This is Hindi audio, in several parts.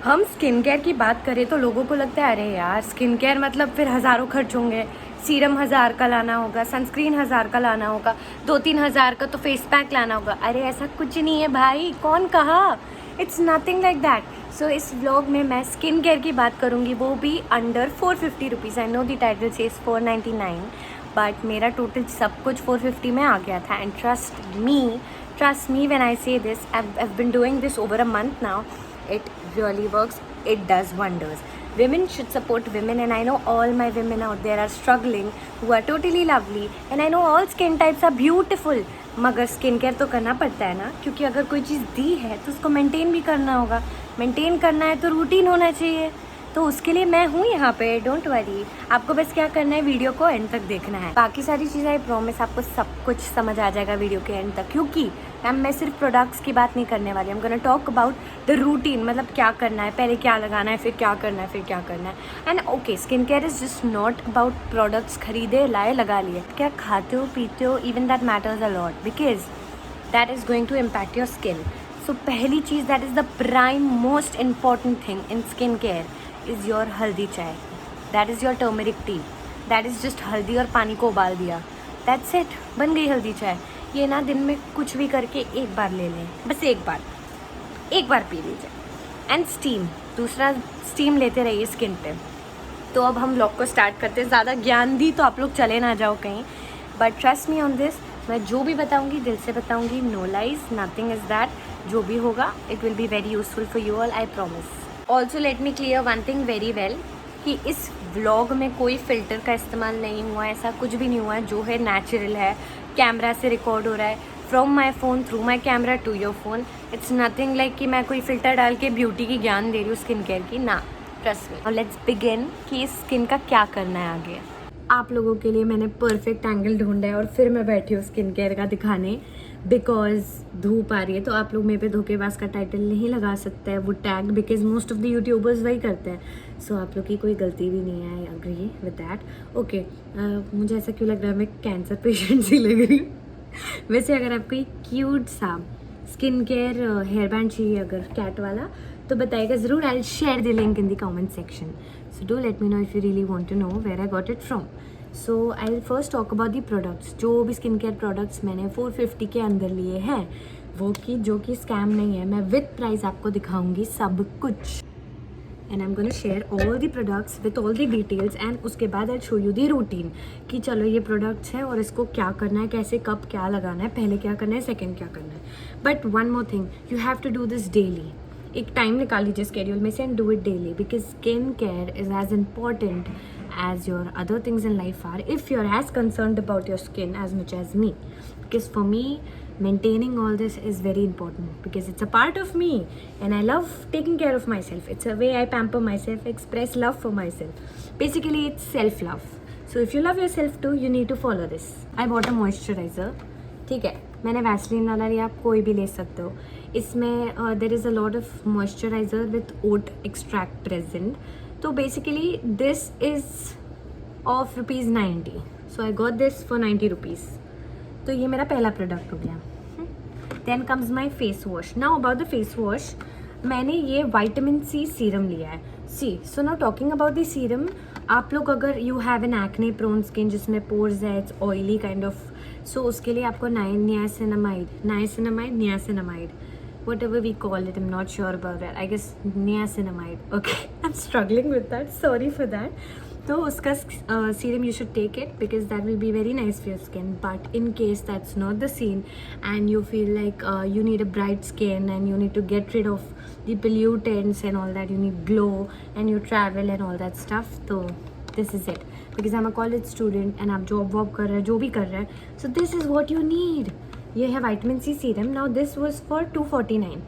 हम स्किन केयर की बात करें तो लोगों को लगता है अरे यार स्किन केयर मतलब फिर हज़ारों खर्च होंगे, सीरम 1000 का लाना होगा, सनस्क्रीन 1000 का लाना होगा, 2-3 हज़ार का तो फेस पैक लाना होगा। अरे ऐसा कुछ नहीं है भाई, कौन कहा? It's nothing like that. So इस व्लॉग में मैं स्किन केयर की बात करूँगी, वो भी under 450 rupees. I know the title says 499, but मेरा टोटल सब कुछ 450 में आ गया था। And trust me when I say this, I've been doing this over a month now. It really works. It does wonders. Women should support women, and I know all my women out there are struggling, who are totally lovely, and I know all skin types are beautiful. मगर स्किन केयर तो करना पड़ता है ना, क्योंकि अगर कोई चीज़ दी है तो उसको मेंटेन भी करना होगा। मेंटेन करना है तो रूटीन होना चाहिए, तो उसके लिए मैं हूँ यहाँ पे। डोंट वरी, आपको बस क्या करना है, वीडियो को एंड तक देखना है। बाकी सारी चीज़ें आई प्रॉमिस आपको सब कुछ समझ आ जाएगा वीडियो के एंड तक, क्योंकि मैं सिर्फ प्रोडक्ट्स की बात नहीं करने वाली। I'm gonna talk about the routine, मतलब क्या करना है, पहले क्या लगाना है, फिर क्या करना है, फिर क्या करना है। And okay, skin care is just not about products खरीदे लाए लगा लिए। क्या खाते हो पीते हो, even that matters a lot, because that is going to impact your skin. So पहली चीज़, that is the prime most important thing in skin care is your haldi chai. That is your turmeric tea. That is just हल्दी और पानी को उबाल दिया, दैट्स इट, बन गई हल्दी चाय। ये ना दिन में कुछ भी करके एक बार ले लें, बस एक बार पी लीजिए। एंड स्टीम, दूसरा स्टीम लेते रहिए स्किन पे। तो अब हम व्लॉग को स्टार्ट करते हैं। ज़्यादा ज्ञान दी तो आप लोग चले ना जाओ कहीं, but trust me on this, मैं जो भी बताऊंगी दिल से बताऊंगी, no lies, nothing is that. जो भी होगा it will be very useful for you all, I promise. Also let me clear one thing very well, कि इस व्लॉग में कोई फ़िल्टर का इस्तेमाल नहीं हुआ है, ऐसा कुछ भी नहीं हुआ है। जो है नेचुरल है, कैमरा से रिकॉर्ड हो रहा है, from my phone through my camera to your phone. It's nothing like कि मैं कोई फ़िल्टर डाल के ब्यूटी की ज्ञान दे रही हूँ स्किन केयर की, ना, ट्रस्ट मी। और लेट्स बिगिन कि इस स्किन का क्या करना है आगे। आप लोगों के लिए मैंने परफेक्ट एंगल ढूंढा है और फिर मैं बैठी हूँ स्किन केयर का दिखाने, बिकॉज धूप आ रही है। तो आप लोग मेरे पे धोखेबाज का टाइटल नहीं लगा सकते हैं, वो tag, because most of the YouTubers वही करते हैं। सो आप लोग की कोई गलती भी नहीं है, I agree with that. Okay, मुझे ऐसा क्यों लग रहा है मैं कैंसर पेशेंट सी लग रही हूँ। वैसे अगर आपको एक क्यूट सा स्किन केयर हेयर बैंड चाहिए, अगर कैट वाला, तो बताइएगा ज़रूर। I will share the link in the comment section, so do let me know if you really want to know where I got it from. So I will first talk about the products. जो भी स्किन केयर प्रोडक्ट्स मैंने 450 के अंदर लिए हैं, वो कि जो कि स्कैम नहीं है, मैं विद प्राइस आपको दिखाऊंगी सब कुछ। And I am gonna share all the products with all the details, and उसके बाद I show you the routine कि चलो ये प्रोडक्ट्स हैं और इसको क्या करना है, कैसे, कब क्या लगाना है, पहले क्या करना है, सेकेंड क्या करना है। But one more thing, you have to do this daily. एक टाइम निकाल लीजिए स्केड्यूल में से and do it daily, because skin care is as important as your other things in life are, if you're as concerned about your skin as much as me. Because for me, maintaining all this is very important, because it's a part of me and I love taking care of myself. It's a way I pamper myself, express love for myself. Basically it's self love. So if you love yourself too, you need to follow this. I bought a moisturizer. ठीक है, मैंने वैसलीन वाला लिया, आप कोई भी ले सकते हो। इसमें there is a lot of moisturiser with oat extract present. तो basically this is of ₹90, so I got this for 90 rupees. तो ये मेरा पहला प्रोडक्ट हो गया। Then comes my face wash. Now about the face wash, मैंने ये विटामिन सी सीरम लिया है। So now talking about the serum, आप लोग अगर you have an acne prone skin जिसमें पोर्स है, इट्स ऑयली काइंड ऑफ, सो उसके लिए आपको niacinamide, whatever we call it, I'm not sure about that, I guess niacinamide, okay, I'm struggling with that, sorry for that. तो उसका serum you should take it, because that will be very nice for your skin. But in case that's not the scene and you feel like you need a bright skin and you need to get rid of the pollutants and all that, you need glow and you travel and all that stuff, so this is it, because I'm a college student and आप जॉब वॉब कर रहे हैं, जो भी कर रहे हैं, so this is what you need. ये है vitamin C serum. Now this was for 249।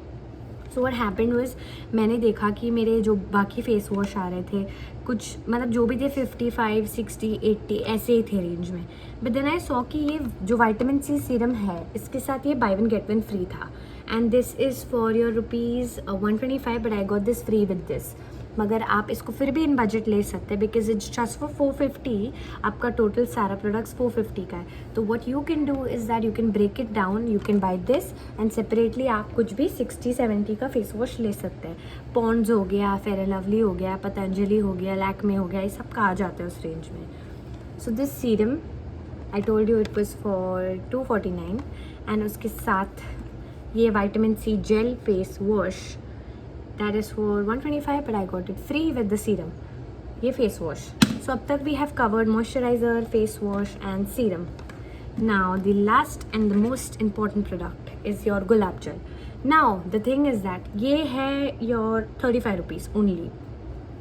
So what happened was, मैंने देखा कि मेरे जो बाकी फेस वॉश आ रहे थे, कुछ मतलब जो भी थे 55, 60, 80 ऐसे ही थे रेंज में। बट देन आई सॉ कि ये जो विटामिन सी सीरम है, इसके साथ ये buy one get one free था, and this is for your ₹125, but I got this free with this. मगर आप इसको फिर भी इन बजट ले सकते हैं बिकॉज इट्स जस्ट फॉर 450. आपका टोटल सारा प्रोडक्ट्स 450 का है. तो what you can do is that you can break it down, you can buy this and separately आप कुछ भी 60-70 का फेस वॉश ले सकते हैं. पॉन्ड्स हो गया, फेयर एंड लवली हो गया, पतंजलि हो गया, लैक्मे हो गया, ये सब का आ जाता है उस रेंज में. So this serum I told you it was for 249 and उसके साथ ये vitamin C gel face wash that is for 125 but I got it free with the serum. ये face wash. So अब तक we have covered moisturizer, face wash and serum. Now the last and the most important product is your gulab gel. Now the thing is that ये है your 35 rupees only.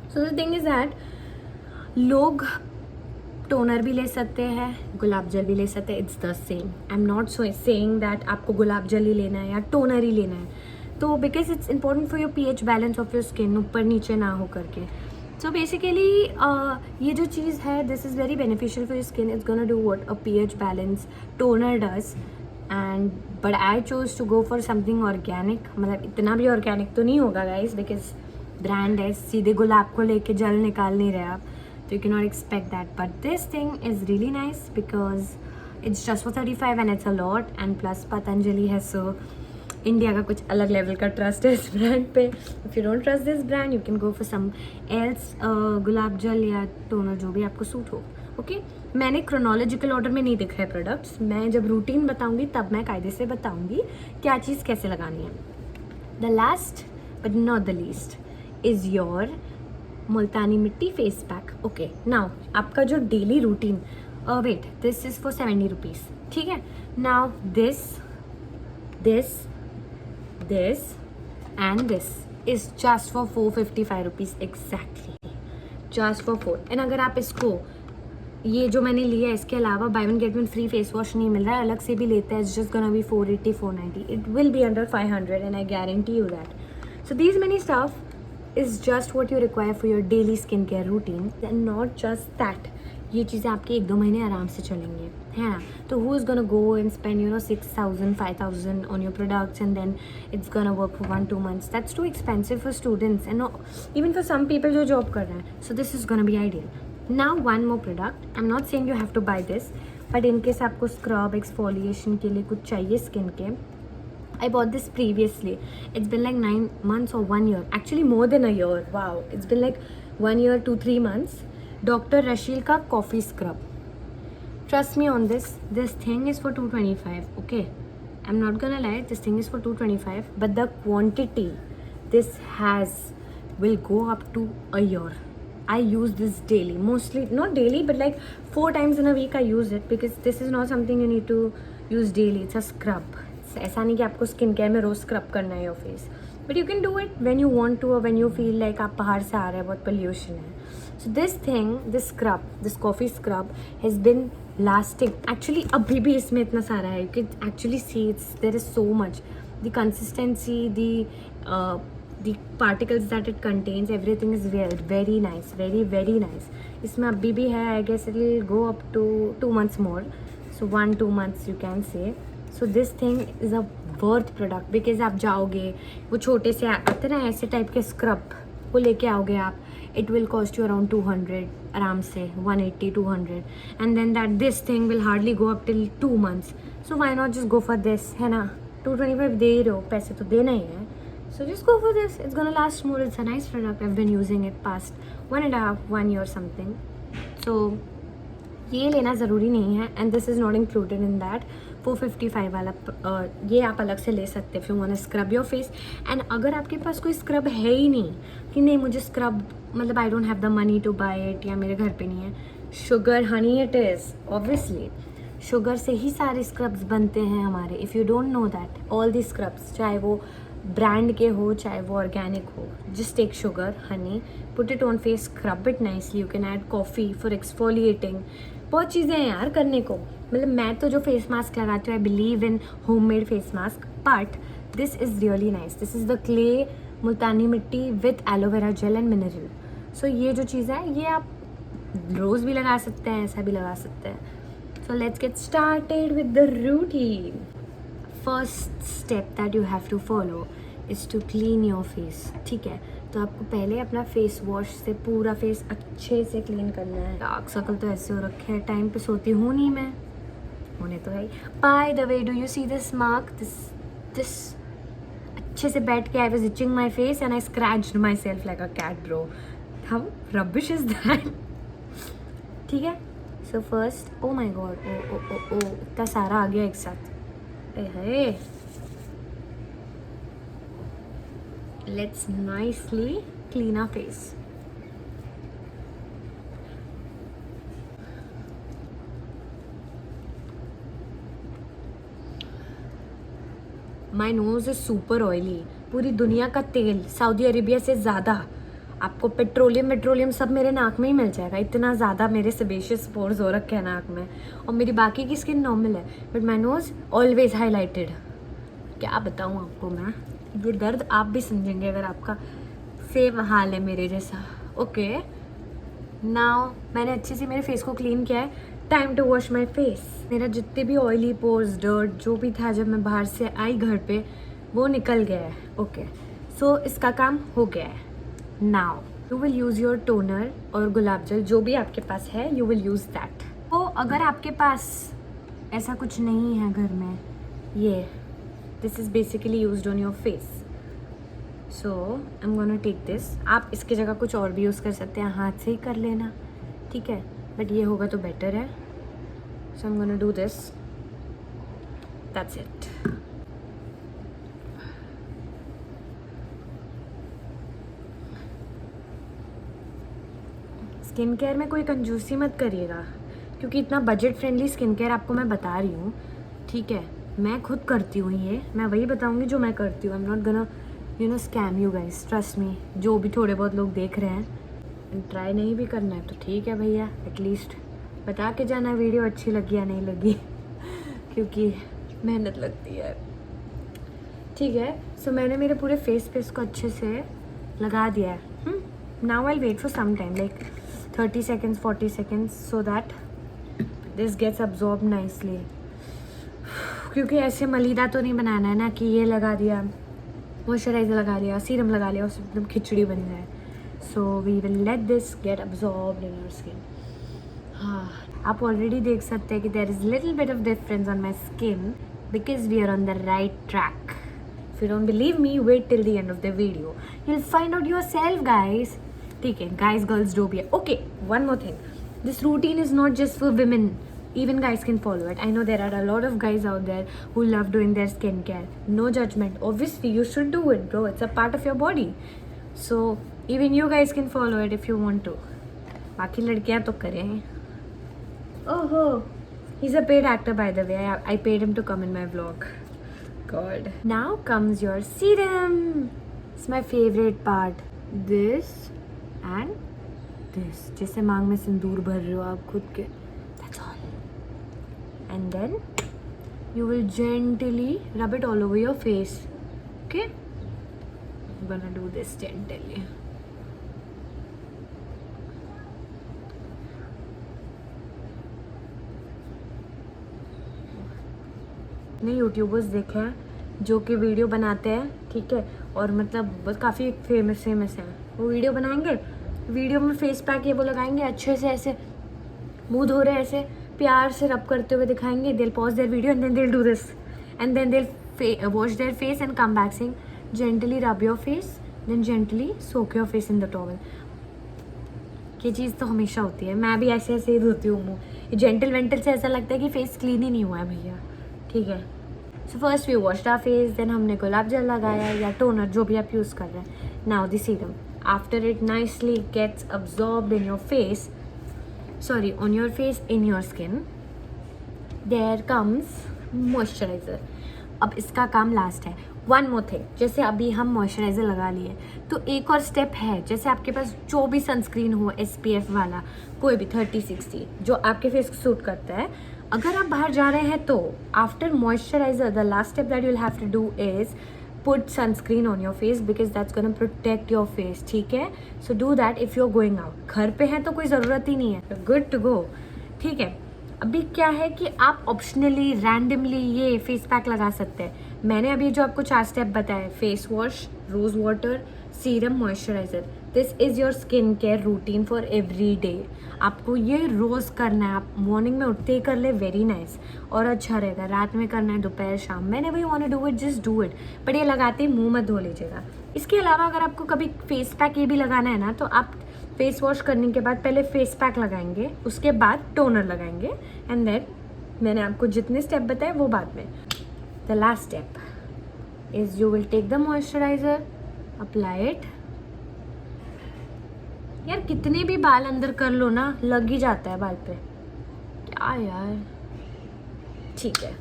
So the thing is that लोग टोनर भी ले सकते हैं, गुलाब जल भी ले सकते हैं. It's the same. I am not saying that आपको गुलाब जल ही लेना है या टोनर ही लेना है. तो because it's important for your pH balance of your skin, ऊपर नीचे ना हो करके. सो बेसिकली ये जो चीज़ है this is very beneficial for your skin. It's gonna do what a pH balance toner does. And but I chose to go for something organic. मतलब इतना भी ऑर्गेनिक तो नहीं होगा गाइज बिकॉज ब्रांड है, सीधे गुलाब को लेके जल निकाल नहीं रहे आप, तो you can not expect that. But this thing is really nice because it's just for 35 and it's a lot. And plus Patanjali है, सो इंडिया का कुछ अलग लेवल का ट्रस्ट है इस ब्रांड पे. If you don't trust this brand you can go for some else gulab jal या टोनर जो भी आपको सूट हो. ओके, मैंने क्रोनोलॉजिकल ऑर्डर में नहीं दिखाए प्रोडक्ट्स. मैं जब रूटीन बताऊंगी तब मैं कायदे से बताऊंगी क्या चीज़ कैसे लगानी है. The last but not the least is your Multani mitti face pack. Okay, now आपका जो daily routine, wait, this is for 70 rupees. ठीक है. Now this and this is just for 455 rupees exactly, just for 4. And अगर आप इसको ये जो मैंने लिया है इसके अलावा bye one get one free face wash नहीं मिल रहा है, अलग से भी लेते हैं, it's just gonna be 480 490. It will be under 500 and I guarantee you that. So these many stuff is just what you require for your daily skin care routine and not just that. ये चीज़ें आपके 1-2 महीने आराम से चलेंगे, है ना. तो who is gonna go and spend 6,000 5,000 on your products and then it's gonna work for 1-2 months. That's too expensive for students and even for some people जो जॉब कर रहे हैं. So this is gonna be ideal. Now one more product. I am not saying you have to buy this, but in case आपको स्क्रब एक्सफोलिएशन के लिए कुछ चाहिए स्किन के, I bought this previously. It's been like 9 months or 1 year. Actually more than a year. Wow. It's been like 1 year, 2-3 months. Dr. Rashil ka coffee scrub. Trust me on this. This thing is for 225. Okay. I'm not gonna lie. This thing is for 225. But the quantity this has will go up to a year. I use this daily. Mostly, not daily, but like 4 times in a week I use it because this is not something you need to use daily. It's a scrub. ऐसा नहीं कि आपको स्किन केयर में रोज स्क्रब करना है your face, but you can do it when you want to और व्हेन यू फील लाइक आप पहाड़ से आ रहे हैं, बहुत पोल्यूशन है. So this thing, this scrub, this coffee scrub has been lasting. Actually अभी भी इसमें इतना सारा है, you can actually see it's there is so much. The consistency, the particles that it contains, everything is very nice, very very nice. इसमें अभी भी है. I guess it will go up to 2 months more, so 1-2 months you can say. So this thing is a worth product because आप जाओगे, वो छोटे से आते ना ऐसे टाइप के स्क्रब, वो लेके आओगे आप, it will cost you around 200 आराम से, 180-200. And then that this thing will hardly go up till 2 months. So why not just go for this, है ना. 225 दे ही रहो, पैसे तो देना ही है. So just go for this. It's gonna last more. It's a nice product. I have been using it past 1.5-1 year something. सो ये लेना ज़रूरी नहीं है and this is not included in that. 455 वाला ये आप अलग से ले सकते हैं if you want to scrub your face. And अगर आपके पास कोई स्क्रब है ही नहीं कि नहीं मुझे स्क्रब, मतलब I don't have the money to buy it या मेरे घर पे नहीं है, sugar honey it is. Obviously sugar से ही सारे स्क्रब्स बनते हैं हमारे. If you don't know that, all the scrubs, चाहे वो ब्रांड के हो चाहे वो ऑर्गेनिक हो, just take sugar, honey, put it on face, scrub it nicely. You can add coffee for exfoliating. बहुत चीज़ें हैं यार करने को. मतलब मैं तो जो फेस मास्क लगाती हूँ, I believe in homemade face mask, but this is really nice. This is the clay Multani mitti with aloe vera gel and mineral. So ये जो चीज़ है ये आप रोज़ भी लगा सकते हैं, ऐसा भी लगा सकते हैं. So let's get started with the routine. First step that you have to follow is to clean your face. ठीक है, तो आपको पहले अपना फेस वॉश से पूरा फेस अच्छे से क्लीन करना है। डार्क सर्कल तो ऐसे हो रखे हैं, टाइम पे सोती हूँ नहीं मैं, होने तो है। By the way, do you see this mark, this अच्छे से बैठ के I was itching my face and I scratched myself like a cat bro. How rubbish is that? ठीक है, सो फर्स्ट, ओ माई गॉड, ओ ओ ओ ओ इतना सारा आ गया एक साथ। है, let's nicely clean our face. My nose is super oily, पूरी दुनिया का तेल सऊदी अरेबिया से ज़्यादा आपको पेट्रोलियम सब मेरे नाक में ही मिल जाएगा। इतना ज़्यादा मेरे सेबेशियस पोर्स हो रखे हैं नाक में, और मेरी बाकी की स्किन नॉर्मल है, but my nose always highlighted. क्या बताऊँ आपको मैं, ये दर्द आप भी समझेंगे अगर आपका सेम हाल है मेरे जैसा। ओके, नाउ मैंने अच्छे से मेरे फेस को क्लीन किया है, time to wash my face. मेरा जितने भी ऑयली पोर्स, डर्ट जो भी था जब मैं बाहर से आई घर पे, वो निकल गया है। ओके, सो इसका काम हो गया है। Now you will use your toner और गुलाब जल, जो भी आपके पास है, यू विल यूज़ दैट। तो अगर आपके पास ऐसा कुछ नहीं है घर में, ये this is basically used on your face, so I am gonna take this. आप इसकी जगह कुछ और भी यूज़ कर सकते हैं, हाथ से ही कर लेना, ठीक है, बट ये होगा तो बेटर है। So I am gonna do this, that's it. Skin care में कोई कंजूसी मत करिएगा, क्योंकि इतना बजट फ्रेंडली स्किन केयर आपको मैं बता रही हूँ, ठीक है। मैं खुद करती हूँ, ये मैं वही बताऊँगी जो मैं करती हूँ। आई am not gonna scam you guys, trust me. जो भी थोड़े बहुत लोग देख रहे हैं, ट्राई नहीं भी करना है तो ठीक है भैया, एटलीस्ट बता के जाना वीडियो अच्छी लगी या नहीं लगी क्योंकि मेहनत लगती है, ठीक है। सो मैंने मेरे पूरे फेस पे इसको अच्छे से लगा दिया है। Now I wait for some time, like 30 seconds 40 seconds, so that this gets absorbed nicely। क्योंकि ऐसे मलीदा तो नहीं बनाना है ना कि ये लगा दिया, मॉइस्चराइजर लगा दिया, सीरम लगा लिया, उससे एकदम खिचड़ी बन जाए। So we will let this get absorbed in your skin. हाँ, आप ऑलरेडी देख सकते हैं कि there is little bit of difference on my skin, because we are on the right track. If you don't believe me, wait till the end of the video, you will find out yourself guys, ठीक है। गाइज गर्ल्स जो भी है, okay, one more thing, this routine is not just for women, even guys can follow it. I know there are a lot of guys out there who love doing their skincare, no judgment, obviously you should do it bro, it's a part of your body, so even you guys can follow it if you want to. बाकी लड़कियां तो करें। ओहो, he's a paid actor by the way, I paid him to come in my vlog. God, now comes your serum, it's my favorite part, this and this, जैसे मांग में सिंदूर भर रहे हो आप खुद के, that's all. And then you will gently rub it all over your face, okay? I'm gonna do this gently. मैंने यूट्यूबर्स देखे हैं जो कि वीडियो बनाते हैं, ठीक है, और मतलब बस काफ़ी फेमस हैं, वो वीडियो बनाएंगे, वीडियो में फेस पैक ये वो लगाएंगे, अच्छे से ऐसे मुंह धो रहे ऐसे प्यार से रब करते हुए दिखाएंगे। they'll pause their video and then they'll do this and then they'll wash their face and come back saying gently rub your face, then gently soak your face in the towel। ये चीज़ तो हमेशा होती है, मैं भी ऐसे ही धोती हूँ मुँह, ये जेंटल वेंटल से ऐसा लगता है कि फेस क्लीन ही नहीं हुआ है भैया, ठीक है। So first we washed our face, then हमने गुलाब जल लगाया या टोनर जो भी आप यूज़ कर रहे हैं। Now the serum, after it nicely gets absorbed in your face, sorry, on your face, in your skin, there comes moisturizer। अब इसका काम लास्ट है। वन मोर थिंग, जैसे अभी हम मॉइस्चराइज़र लगा लिए, तो एक और स्टेप है, जैसे आपके पास जो भी सनस्क्रीन हो SPF वाला, कोई भी 30-60 जो आपके फेस को सूट करता है, अगर आप बाहर जा रहे हैं तो after moisturiser the last step that you will have to do is put sunscreen on your face because that's gonna protect your face, ठीक है। so do that if you're going out। घर पे हैं तो कोई ज़रूरत ही नहीं है, good to go, ठीक है। अभी क्या है कि आप ऑप्शनली रैंडमली ये फेस पैक लगा सकते हैं। मैंने अभी जो आपको 4 स्टेप बताए, face wash, rose water, serum, moisturiser. This is your skin care routine for every day. आपको ये रोज़ करना है, आप मॉर्निंग में उठते ही कर ले, वेरी नाइस और अच्छा रहेगा। रात में करना है, दोपहर, शाम, मैंने वही want to do it, just do it. But ये लगाते ही मुंह मत धो लीजिएगा। इसके अलावा अगर आपको कभी फेस पैक ये भी लगाना है ना, तो आप फेस वॉश करने के बाद पहले फेस पैक लगाएंगे, उसके बाद टोनर लगाएंगे, एंड देन मैंने आपको जितने स्टेप बताए वो बाद में। The last step is you will take the moisturiser, apply it. यार कितने भी बाल अंदर कर लो ना, लग ही जाता है बाल पे, क्या यार। ठीक है,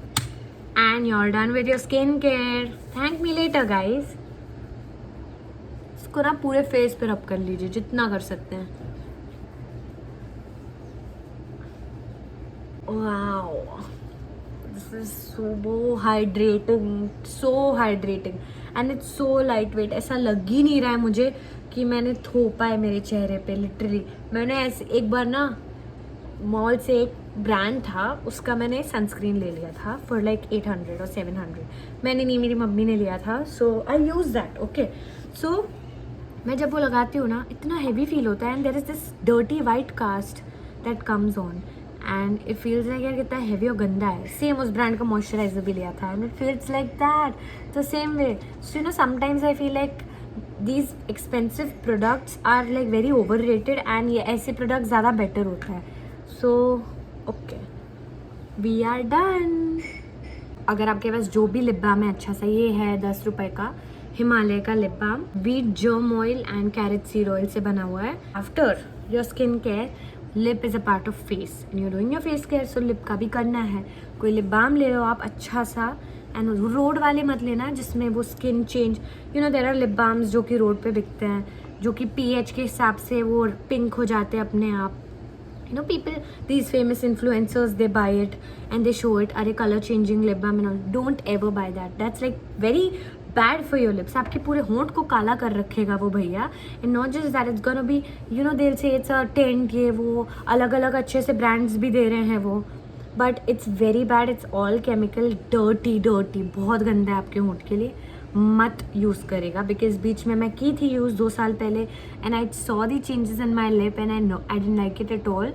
and you are done with your skin care. Thank me later guys. इसको ना पूरे फेस पे रब कर लीजिए जितना कर सकते हैं। Wow, this is so hydrating and it's so light weight. ऐसा लग ही नहीं रहा है मुझे कि मैंने थोपा है मेरे चेहरे पे, लिटरली। मैंने ऐसे एक बार ना मॉल से एक ब्रांड था, उसका मैंने सनस्क्रीन ले लिया था फॉर लाइक 800 और 700। मैंने नहीं, मेरी मम्मी ने लिया था, सो आई यूज दैट। ओके, सो मैं जब वो लगाती हूँ ना, इतना हैवी फील होता है, and there is this dirty white cast that comes on, and it feels like यार कितना हैवी और गंदा है। सेम उस ब्रांड का मॉइस्चराइजर भी लिया था, and it feels like that the same way. So you know, sometimes I feel like these expensive products are like very overrated, and ये ऐसे प्रोडक्ट ज़्यादा बेटर होता है। So okay, we are done. अगर आपके पास जो भी लिप बाम है अच्छा सा, ये है 10 रुपए का हिमालय का lip balm, wheat germ oil and carrot seed oil से बना हुआ है। After your skin care, lip is a part of face and you doing your face care, so lip का भी करना है। कोई लिप बाम ले लो आप अच्छा सा, एंड रोड वाले मत लेना जिसमें वो skin change, you know there are lip balms जो कि रोड पे बिकते हैं, जो कि पीएच के हिसाब से वो पिंक हो जाते हैं अपने आप। You know people, these famous influencers, they buy it and they show it, अरे colour changing lip balm and all. Don't ever buy that, that's like very bad for your lips. आपके पूरे होंठ को काला कर रखेगा वो भैया। And not just that, it's gonna be, you know there say it's a tint, ये वो अलग अलग अच्छे से ब्रांड्स भी दे रहे हैं वो, but it's very bad, it's all chemical, dirty, बहुत गंदा है आपके होंठ के लिए, मत यूज़ करेगा। बिकॉज बीच में मैं की थी यूज़ 2 साल पहले, and I saw the changes in my lip and I didn't like it at all.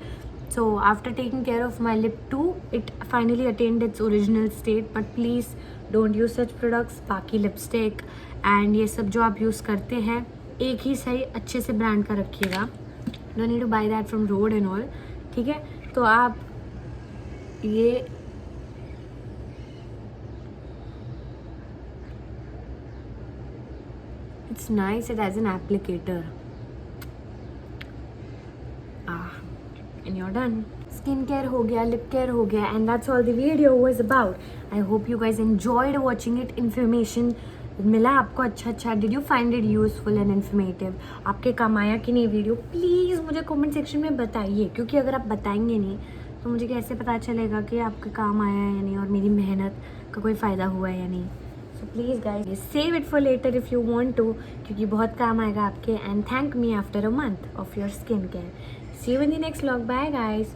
So after taking care of my lip too, it finally attend its original state. But please don't use such products. बाकी लिपस्टिक एंड ये सब जो आप यूज़ करते हैं, एक ही सही अच्छे से ब्रांड का रखिएगा। Don't need to buy that from road and all, ठीक है। तो आप ये it's nice, it has an applicator. And you are done. Skin care हो गया, लिप केयर हो गया, and that's all the video was about. I hope you guys enjoyed watching it. Information मिला आपको अच्छा? Did you find it useful and informative? आपके काम आया कि नहीं वीडियो? प्लीज़ मुझे कमेंट सेक्शन में बताइए, क्योंकि अगर आप बताएंगे नहीं तो मुझे कैसे पता चलेगा कि आपके काम आया है या नहीं, और मेरी मेहनत का कोई फ़ायदा हुआ है या नहीं। So please guys save it for later if you want to, क्योंकि बहुत काम आएगा आपके। And thank me after a month of your skin care. See you in the next vlog. Bye guys.